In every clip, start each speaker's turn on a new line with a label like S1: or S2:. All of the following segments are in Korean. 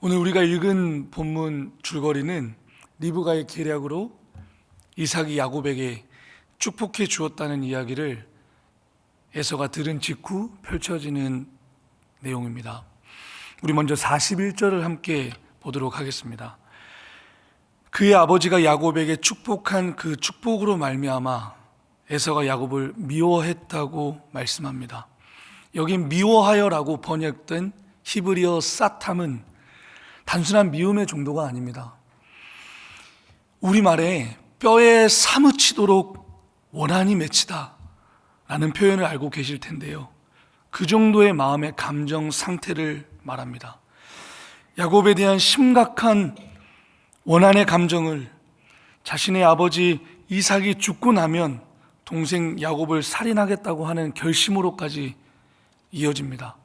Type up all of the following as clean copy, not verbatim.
S1: 오늘 우리가 읽은 본문 줄거리는 리브가의 계략으로 이삭이 야곱에게 축복해 주었다는 이야기를 에서가 들은 직후 펼쳐지는 내용입니다. 우리 먼저 41절을 함께 보도록 하겠습니다. 그의 아버지가 야곱에게 축복한 그 축복으로 말미암아 에서가 야곱을 미워했다고 말씀합니다. 여기 미워하여라고 번역된 히브리어 사탐은 단순한 미움의 정도가 아닙니다. 우리말에 뼈에 사무치도록 원한이 맺히다 라는 표현을 알고 계실 텐데요, 그 정도의 마음의 감정 상태를 말합니다. 야곱에 대한 심각한 원한의 감정을 자신의 아버지 이삭이 죽고 나면 동생 야곱을 살인하겠다고 하는 결심으로까지 이어집니다.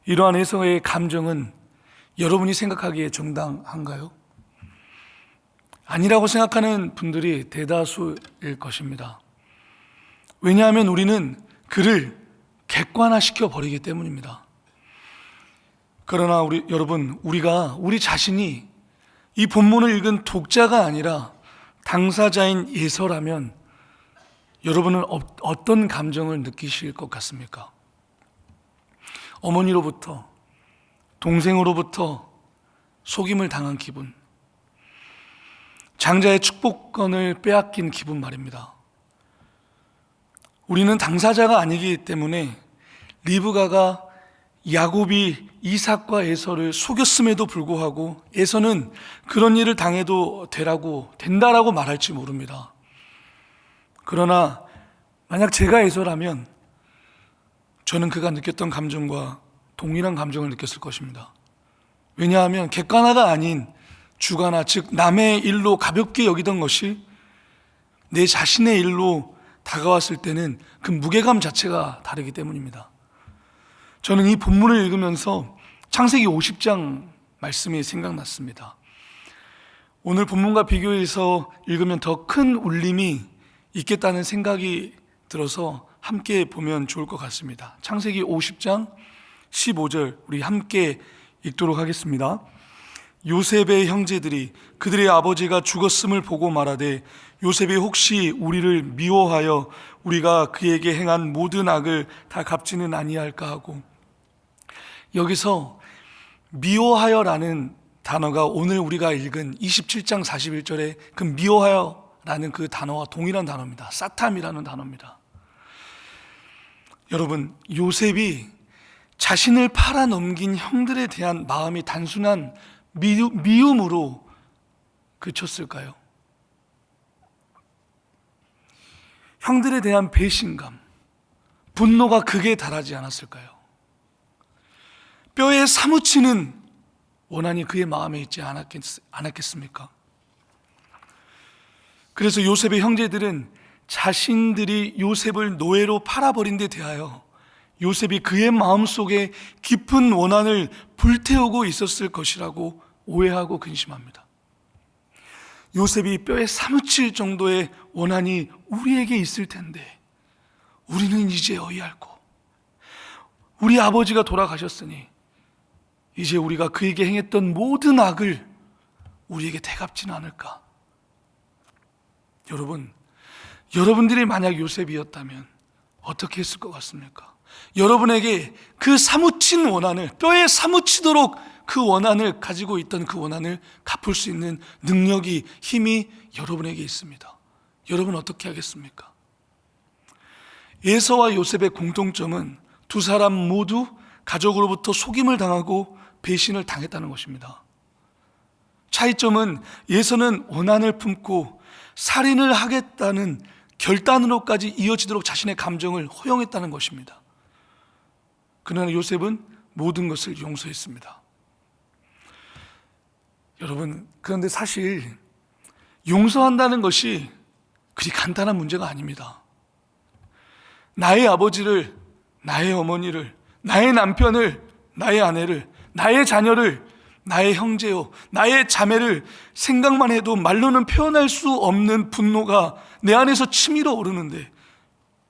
S1: 이러한 에서의 감정은 여러분이 생각하기에 정당한가요? 아니라고 생각하는 분들이 대다수일 것입니다. 왜냐하면 우리는 그를 객관화시켜 버리기 때문입니다. 그러나 우리 자신이 이 본문을 읽은 독자가 아니라 당사자인 에서라면 여러분은 어떤 감정을 느끼실 것 같습니까? 어머니로부터, 동생으로부터 속임을 당한 기분, 장자의 축복권을 빼앗긴 기분 말입니다. 우리는 당사자가 아니기 때문에 리브가가 야곱이 이삭과 에서를 속였음에도 불구하고 에서는 그런 일을 당해도 된다라고 말할지 모릅니다. 그러나 만약 제가 에서라면 저는 그가 느꼈던 감정과 동일한 감정을 느꼈을 것입니다. 왜냐하면 객관화가 아닌 주관화, 즉 남의 일로 가볍게 여기던 것이 내 자신의 일로 다가왔을 때는 그 무게감 자체가 다르기 때문입니다. 저는 이 본문을 읽으면서 창세기 50장 말씀이 생각났습니다. 오늘 본문과 비교해서 읽으면 더 큰 울림이 있겠다는 생각이 들어서 함께 보면 좋을 것 같습니다. 창세기 50장 15절 우리 함께 읽도록 하겠습니다. 요셉의 형제들이 그들의 아버지가 죽었음을 보고 말하되 요셉이 혹시 우리를 미워하여 우리가 그에게 행한 모든 악을 다 갚지는 아니할까 하고, 여기서 미워하여라는 단어가 오늘 우리가 읽은 27장 41절에 그 미워하여라는 그 단어와 동일한 단어입니다. 사탐이라는 단어입니다. 여러분, 요셉이 자신을 팔아넘긴 형들에 대한 마음이 단순한 미움으로 그쳤을까요? 형들에 대한 배신감, 분노가 극에 달하지 않았을까요? 뼈에 사무치는 원한이 그의 마음에 있지 않았겠습니까? 그래서 요셉의 형제들은 자신들이 요셉을 노예로 팔아버린 데 대하여 요셉이 그의 마음속에 깊은 원한을 불태우고 있었을 것이라고 오해하고 근심합니다. 요셉이 뼈에 사무칠 정도의 원한이 우리에게 있을 텐데 우리는 이제 어이없고 우리 아버지가 돌아가셨으니 이제 우리가 그에게 행했던 모든 악을 우리에게 되갚지는 않을까? 여러분들이 만약 요셉이었다면 어떻게 했을 것 같습니까? 여러분에게 그 사무친 원한을, 뼈에 사무치도록 그 원한을 가지고 있던 그 원한을 갚을 수 있는 능력이, 힘이 여러분에게 있습니다. 여러분 어떻게 하겠습니까? 에서와 요셉의 공통점은 두 사람 모두 가족으로부터 속임을 당하고 배신을 당했다는 것입니다. 차이점은 에서는 원한을 품고 살인을 하겠다는 결단으로까지 이어지도록 자신의 감정을 허용했다는 것입니다. 그러나 요셉은 모든 것을 용서했습니다. 여러분, 그런데 사실 용서한다는 것이 그리 간단한 문제가 아닙니다. 나의 아버지를, 나의 어머니를, 나의 남편을, 나의 아내를, 나의 자녀를, 나의 형제요, 나의 자매를 생각만 해도 말로는 표현할 수 없는 분노가 내 안에서 치밀어 오르는데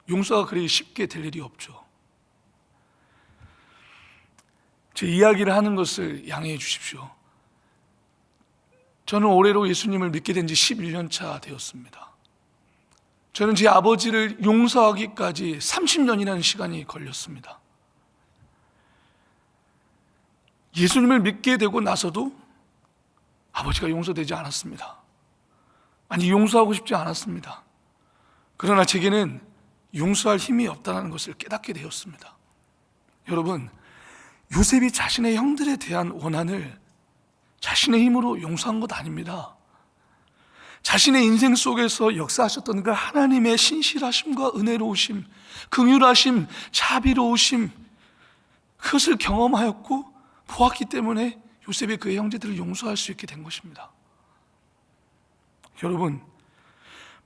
S1: 용서가 그리 쉽게 될 일이 없죠. 제 이야기를 하는 것을 양해해 주십시오. 저는 올해로 예수님을 믿게 된 지 11년 차 되었습니다. 저는 제 아버지를 용서하기까지 30년이라는 시간이 걸렸습니다. 예수님을 믿게 되고 나서도 아버지가 용서되지 않았습니다. 아니, 용서하고 싶지 않았습니다. 그러나 제게는 용서할 힘이 없다는 것을 깨닫게 되었습니다. 여러분, 요셉이 자신의 형들에 대한 원한을 자신의 힘으로 용서한 것 아닙니다. 자신의 인생 속에서 역사하셨던 그 하나님의 신실하심과 은혜로우심, 긍휼하심, 자비로우심, 그것을 경험하였고 보았기 때문에 요셉이 그의 형제들을 용서할 수 있게 된 것입니다. 여러분,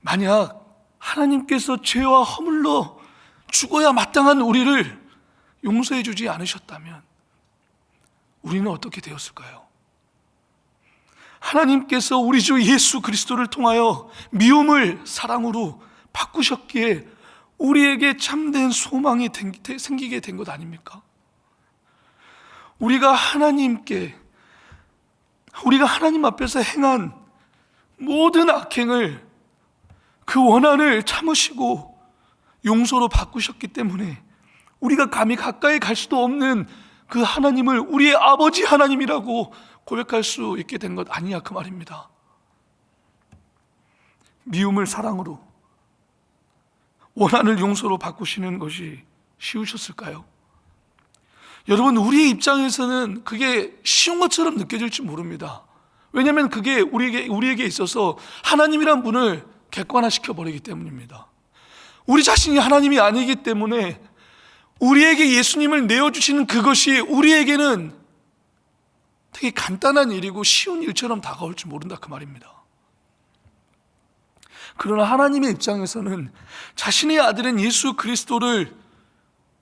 S1: 만약 하나님께서 죄와 허물로 죽어야 마땅한 우리를 용서해 주지 않으셨다면 우리는 어떻게 되었을까요? 하나님께서 우리 주 예수 그리스도를 통하여 미움을 사랑으로 바꾸셨기에 우리에게 참된 소망이 생기게 된 것 아닙니까? 우리가 하나님 앞에서 행한 모든 악행을, 그 원한을 참으시고 용서로 바꾸셨기 때문에 우리가 감히 가까이 갈 수도 없는 그 하나님을 우리의 아버지 하나님이라고 고백할 수 있게 된 것 아니냐, 그 말입니다. 미움을 사랑으로, 원한을 용서로 바꾸시는 것이 쉬우셨을까요? 여러분, 우리의 입장에서는 그게 쉬운 것처럼 느껴질지 모릅니다. 왜냐하면 그게 우리에게 있어서 하나님이란 분을 객관화시켜 버리기 때문입니다. 우리 자신이 하나님이 아니기 때문에 우리에게 예수님을 내어주시는 그것이 우리에게는 되게 간단한 일이고 쉬운 일처럼 다가올 줄 모른다, 그 말입니다. 그러나 하나님의 입장에서는 자신의 아들인 예수 그리스도를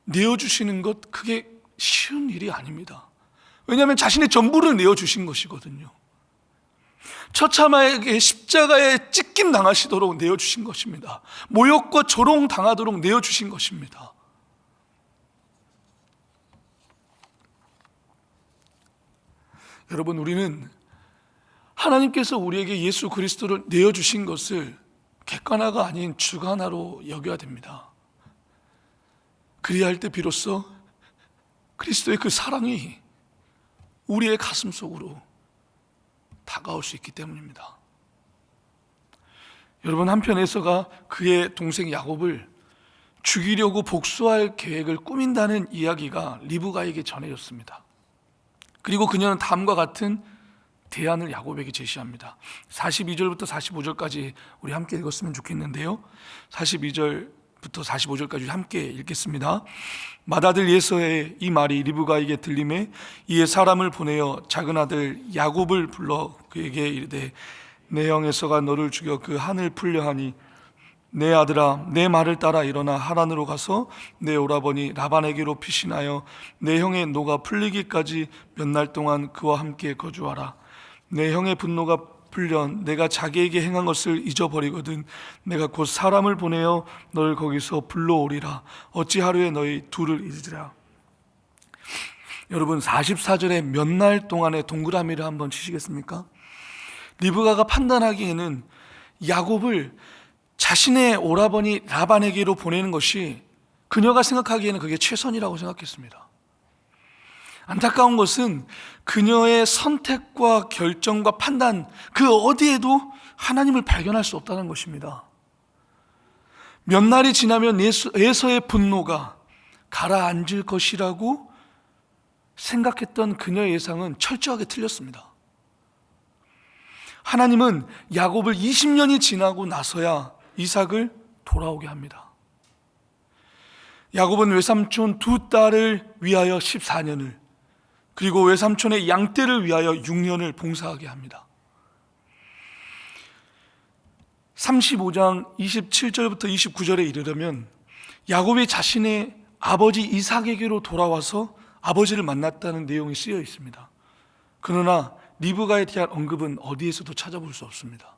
S1: 내어주시는 것, 그게 쉬운 일이 아닙니다. 왜냐하면 자신의 전부를 내어주신 것이거든요. 처참하게 십자가에 찢김 당하시도록 내어주신 것입니다. 모욕과 조롱 당하도록 내어주신 것입니다. 여러분, 우리는 하나님께서 우리에게 예수 그리스도를 내어주신 것을 객관화가 아닌 주관화로 여겨야 됩니다. 그리야 할 때 비로소 그리스도의 그 사랑이 우리의 가슴 속으로 다가올 수 있기 때문입니다. 여러분, 한편 에서가 그의 동생 야곱을 죽이려고 복수할 계획을 꾸민다는 이야기가 리브가에게 전해졌습니다. 그리고 그녀는 다음과 같은 대안을 야곱에게 제시합니다. 42절부터 45절까지 우리 함께 읽었으면 좋겠는데요, 42절부터 45절까지 함께 읽겠습니다. 맏아들 예서의 이 말이 리브가에게 들림에 이에 사람을 보내어 작은 아들 야곱을 불러 그에게 이르되 내 형 에서가 너를 죽여 그 한을 풀려 하니 내 아들아, 내 말을 따라 일어나 하란으로 가서 내 오라버니 라반에게로 피신하여 내 형의 노가 풀리기까지 몇 날 동안 그와 함께 거주하라. 내 형의 분노가 풀려 내가 자기에게 행한 것을 잊어버리거든 내가 곧 사람을 보내어 너를 거기서 불러오리라. 어찌 하루에 너희 둘을 잊으리라. 여러분, 44절에 몇 날 동안의 동그라미를 한번 치시겠습니까? 리브가가 판단하기에는 야곱을 자신의 오라버니 라반에게로 보내는 것이 그녀가 생각하기에는 그게 최선이라고 생각했습니다. 안타까운 것은 그녀의 선택과 결정과 판단, 그 어디에도 하나님을 발견할 수 없다는 것입니다. 몇 날이 지나면 에서의 분노가 가라앉을 것이라고 생각했던 그녀의 예상은 철저하게 틀렸습니다. 하나님은 야곱을 20년이 지나고 나서야 이삭을 돌아오게 합니다. 야곱은 외삼촌 두 딸을 위하여 14년을, 그리고 외삼촌의 양떼를 위하여 6년을 봉사하게 합니다. 35장 27절부터 29절에 이르려면 야곱이 자신의 아버지 이삭에게로 돌아와서 아버지를 만났다는 내용이 쓰여 있습니다. 그러나 리브가에 대한 언급은 어디에서도 찾아볼 수 없습니다.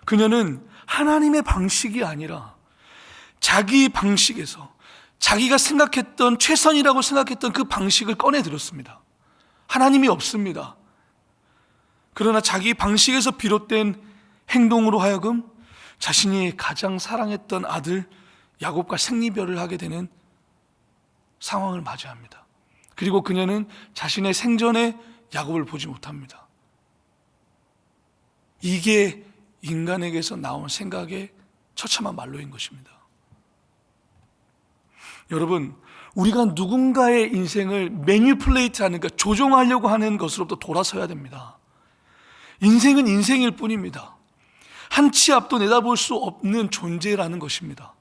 S1: 그녀는 하나님의 방식이 아니라 자기 방식에서, 자기가 생각했던 최선이라고 생각했던 그 방식을 꺼내들었습니다. 하나님이 없습니다. 그러나 자기 방식에서 비롯된 행동으로 하여금 자신이 가장 사랑했던 아들 야곱과 생이별을 하게 되는 상황을 맞이합니다. 그리고 그녀는 자신의 생전에 야곱을 보지 못합니다. 이게 인간에게서 나온 생각의 처참한 말로인 것입니다. 여러분, 우리가 누군가의 인생을 매니플레이트하는, 그러니까 조종하려고 하는 것으로부터 돌아서야 됩니다. 인생은 인생일 뿐입니다. 한 치 앞도 내다볼 수 없는 존재라는 것입니다.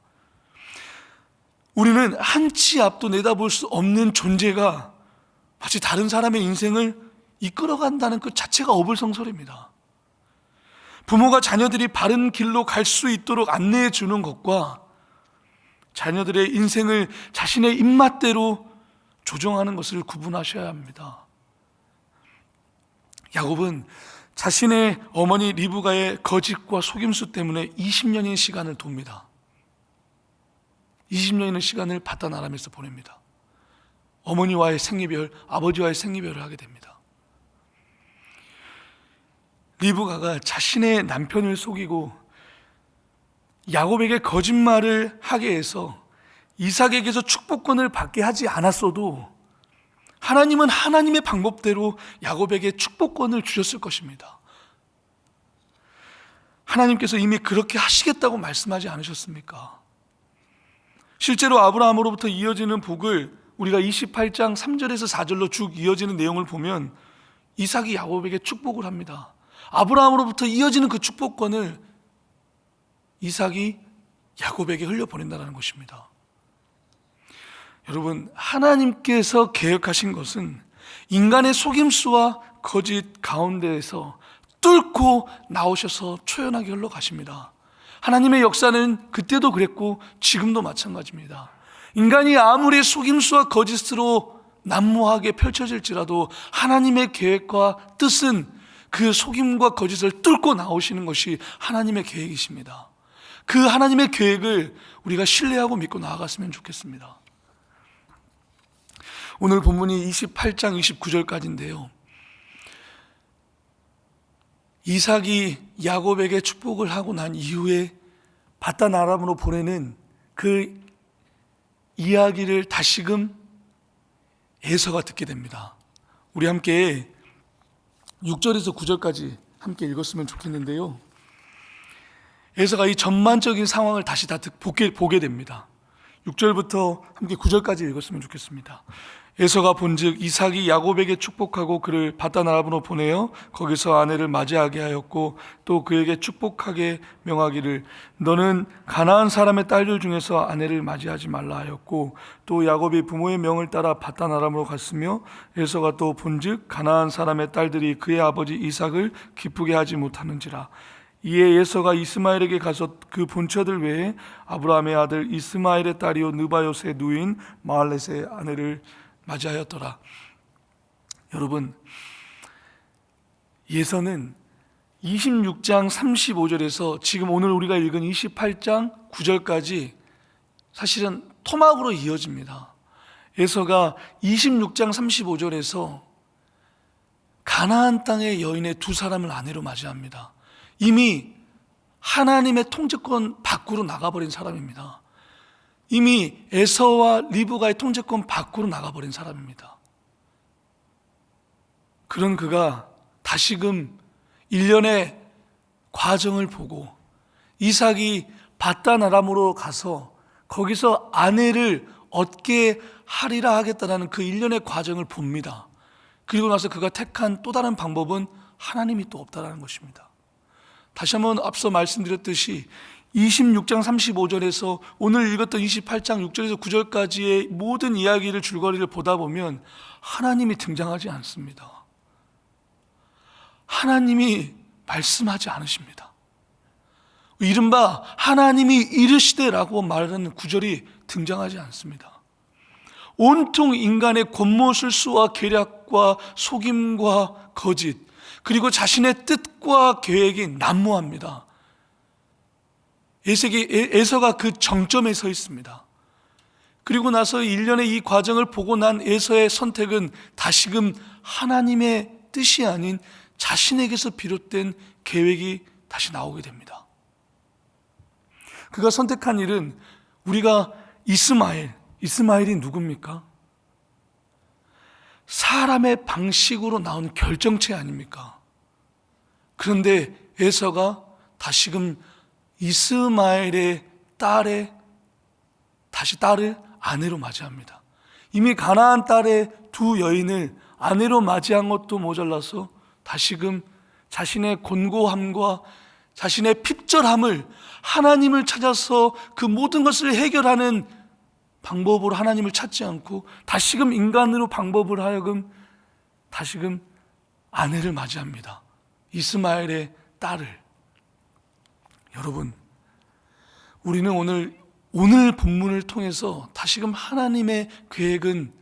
S1: 우리는 한 치 앞도 내다볼 수 없는 존재가 마치 다른 사람의 인생을 이끌어간다는 그 자체가 어불성설입니다. 부모가 자녀들이 바른 길로 갈 수 있도록 안내해 주는 것과 자녀들의 인생을 자신의 입맛대로 조정하는 것을 구분하셔야 합니다. 야곱은 자신의 어머니 리브가의 거짓과 속임수 때문에 20년의 시간을 둡니다. 20년의 시간을 바단 아람에서 보냅니다. 어머니와의 생이별, 아버지와의 생이별을 하게 됩니다. 리브가가 자신의 남편을 속이고 야곱에게 거짓말을 하게 해서 이삭에게서 축복권을 받게 하지 않았어도 하나님은 하나님의 방법대로 야곱에게 축복권을 주셨을 것입니다. 하나님께서 이미 그렇게 하시겠다고 말씀하지 않으셨습니까? 실제로 아브라함으로부터 이어지는 복을 우리가 28장 3절에서 4절로 쭉 이어지는 내용을 보면 이삭이 야곱에게 축복을 합니다. 아브라함으로부터 이어지는 그 축복권을 이삭이 야곱에게 흘려보낸다는 것입니다. 여러분, 하나님께서 계획하신 것은 인간의 속임수와 거짓 가운데에서 뚫고 나오셔서 초연하게 흘러가십니다. 하나님의 역사는 그때도 그랬고 지금도 마찬가지입니다. 인간이 아무리 속임수와 거짓으로 난무하게 펼쳐질지라도 하나님의 계획과 뜻은 그 속임과 거짓을 뚫고 나오시는 것이 하나님의 계획이십니다. 그 하나님의 계획을 우리가 신뢰하고 믿고 나아갔으면 좋겠습니다. 오늘 본문이 28장 29절까지인데요. 이삭이 야곱에게 축복을 하고 난 이후에 바단 아람으로 보내는 그 이야기를 다시금 에서가 듣게 됩니다. 우리 함께 6절에서 9절까지 함께 읽었으면 좋겠는데요. 에서가 이 전반적인 상황을 다시 다 보게 됩니다. 6절부터 함께 9절까지 읽었으면 좋겠습니다. 에서가 본즉 이삭이 야곱에게 축복하고 그를 바단 아람으로 보내어 거기서 아내를 맞이하게 하였고 또 그에게 축복하게 명하기를 너는 가나안 사람의 딸들 중에서 아내를 맞이하지 말라 하였고 또 야곱이 부모의 명을 따라 바단 아람으로 갔으며 에서가 또 본즉 가나안 사람의 딸들이 그의 아버지 이삭을 기쁘게 하지 못하는지라. 이에 에서가 이스마엘에게 가서 그 본처들 외에 아브라함의 아들 이스마엘의 딸이요 느바요스의 누인 마할렛의 아내를 맞이하였더라. 여러분, 예서는 26장 35절에서 지금 오늘 우리가 읽은 28장 9절까지 사실은 토막으로 이어집니다. 예서가 26장 35절에서 가나안 땅의 여인의 두 사람을 아내로 맞이합니다. 이미 하나님의 통제권 밖으로 나가버린 사람입니다. 이미 에서와 리브가의 통제권 밖으로 나가버린 사람입니다. 그런 그가 다시금 일련의 과정을 보고 이삭이 바단 아람으로 가서 거기서 아내를 얻게 하리라 하겠다라는 그 일련의 과정을 봅니다. 그리고 나서 그가 택한 또 다른 방법은 하나님이 또 없다라는 것입니다. 다시 한번 앞서 말씀드렸듯이 26장 35절에서 오늘 읽었던 28장 6절에서 9절까지의 모든 이야기를 줄거리를 보다 보면 하나님이 등장하지 않습니다. 하나님이 말씀하지 않으십니다. 이른바 하나님이 이르시되라고 말하는 구절이 등장하지 않습니다. 온통 인간의 권모술수와 계략과 속임과 거짓, 그리고 자신의 뜻과 계획이 난무합니다. 에서가 그 정점에 서 있습니다. 그리고 나서 일련의 이 과정을 보고 난 에서의 선택은 다시금 하나님의 뜻이 아닌 자신에게서 비롯된 계획이 다시 나오게 됩니다. 그가 선택한 일은 우리가 이스마엘이 누굽니까? 사람의 방식으로 나온 결정체 아닙니까? 그런데 에서가 다시금 이스마엘의 딸을 아내로 맞이합니다. 이미 가나안 딸의 두 여인을 아내로 맞이한 것도 모자라서 다시금 자신의 곤고함과 자신의 핍절함을 하나님을 찾아서 그 모든 것을 해결하는 방법으로 하나님을 찾지 않고 다시금 인간으로 방법을 하여금 다시금 아내를 맞이합니다. 이스마엘의 딸을. 여러분, 우리는 오늘 본문을 통해서 다시금 하나님의 계획은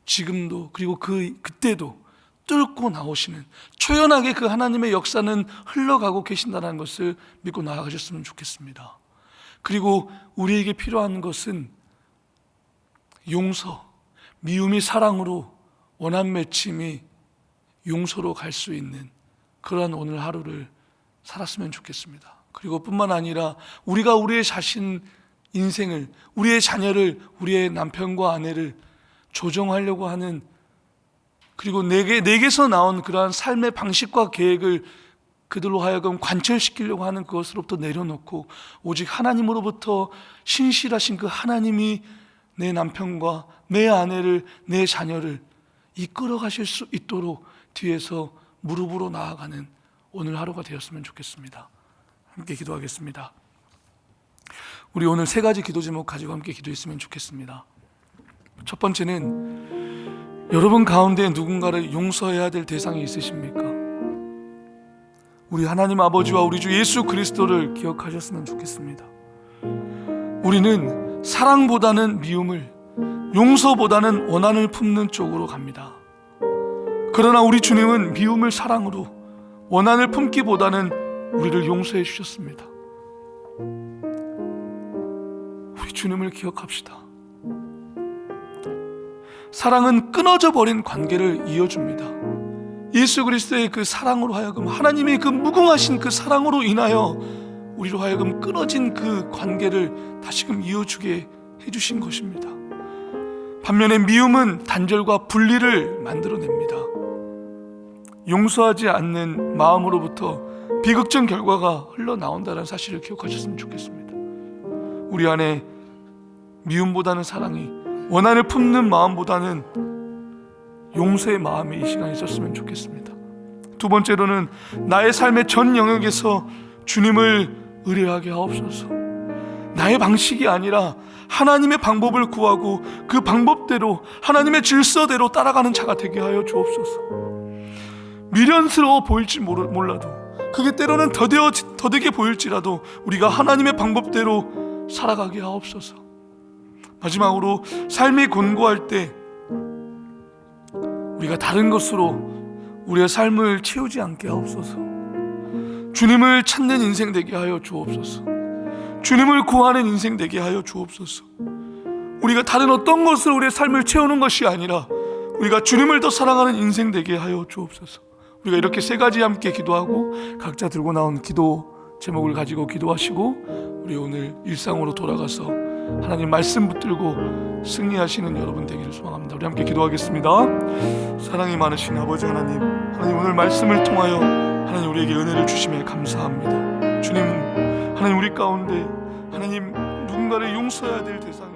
S1: 지금도 그리고 그때도 뚫고 나오시는, 초연하게 그 하나님의 역사는 흘러가고 계신다는 것을 믿고 나아가셨으면 좋겠습니다. 그리고 우리에게 필요한 것은 용서, 미움이 사랑으로, 원한 맺힘이 용서로 갈 수 있는 그러한 오늘 하루를 살았으면 좋겠습니다. 그리고 뿐만 아니라 우리가 우리의 자신 인생을, 우리의 자녀를, 우리의 남편과 아내를 조정하려고 하는, 그리고 내게서 나온 그러한 삶의 방식과 계획을 그들로 하여금 관철시키려고 하는 그것으로부터 내려놓고 오직 하나님으로부터 신실하신 그 하나님이 내 남편과 내 아내를, 내 자녀를 이끌어 가실 수 있도록 뒤에서 무릎으로 나아가는 오늘 하루가 되었으면 좋겠습니다. 함께 기도하겠습니다. 우리 오늘 세 가지 기도 제목 가지고 함께 기도했으면 좋겠습니다. 첫 번째는 여러분 가운데 누군가를 용서해야 될 대상이 있으십니까? 우리 하나님 아버지와 우리 주 예수 그리스도를 기억하셨으면 좋겠습니다. 우리는 사랑보다는 미움을, 용서보다는 원한을 품는 쪽으로 갑니다. 그러나 우리 주님은 미움을 사랑으로, 원한을 품기보다는 우리를 용서해 주셨습니다. 우리 주님을 기억합시다. 사랑은 끊어져 버린 관계를 이어줍니다. 예수 그리스도의 그 사랑으로 하여금, 하나님의 그 무궁하신 그 사랑으로 인하여 우리로 하여금 끊어진 그 관계를 다시금 이어주게 해주신 것입니다. 반면에 미움은 단절과 분리를 만들어냅니다. 용서하지 않는 마음으로부터 비극적 결과가 흘러나온다는 사실을 기억하셨으면 좋겠습니다. 우리 안에 미움보다는 사랑이, 원한을 품는 마음보다는 용서의 마음이 이 시간에 있었으면 좋겠습니다. 두 번째로는 나의 삶의 전 영역에서 주님을 의뢰하게 하옵소서. 나의 방식이 아니라 하나님의 방법을 구하고 그 방법대로, 하나님의 질서대로 따라가는 자가 되게 하여 주옵소서. 미련스러워 보일지 몰라도, 그게 때로는 더디게 보일지라도 우리가 하나님의 방법대로 살아가게 하옵소서. 마지막으로 삶이 곤고할 때 우리가 다른 것으로 우리의 삶을 채우지 않게 하옵소서. 주님을 찾는 인생 되게 하여 주옵소서. 주님을 구하는 인생 되게 하여 주옵소서. 우리가 다른 어떤 것으로 우리의 삶을 채우는 것이 아니라 우리가 주님을 더 사랑하는 인생 되게 하여 주옵소서. 우리가 이렇게 세 가지 함께 기도하고 각자 들고 나온 기도 제목을 가지고 기도하시고 우리 오늘 일상으로 돌아가서 하나님 말씀 붙들고 승리하시는 여러분 되기를 소망합니다. 우리 함께 기도하겠습니다. 사랑이 많으신 아버지 하나님, 오늘 말씀을 통하여 하나님 우리에게 은혜를 주심에 감사합니다. 주님, 하나님 우리 가운데 하나님 누군가를 용서해야 될 대상이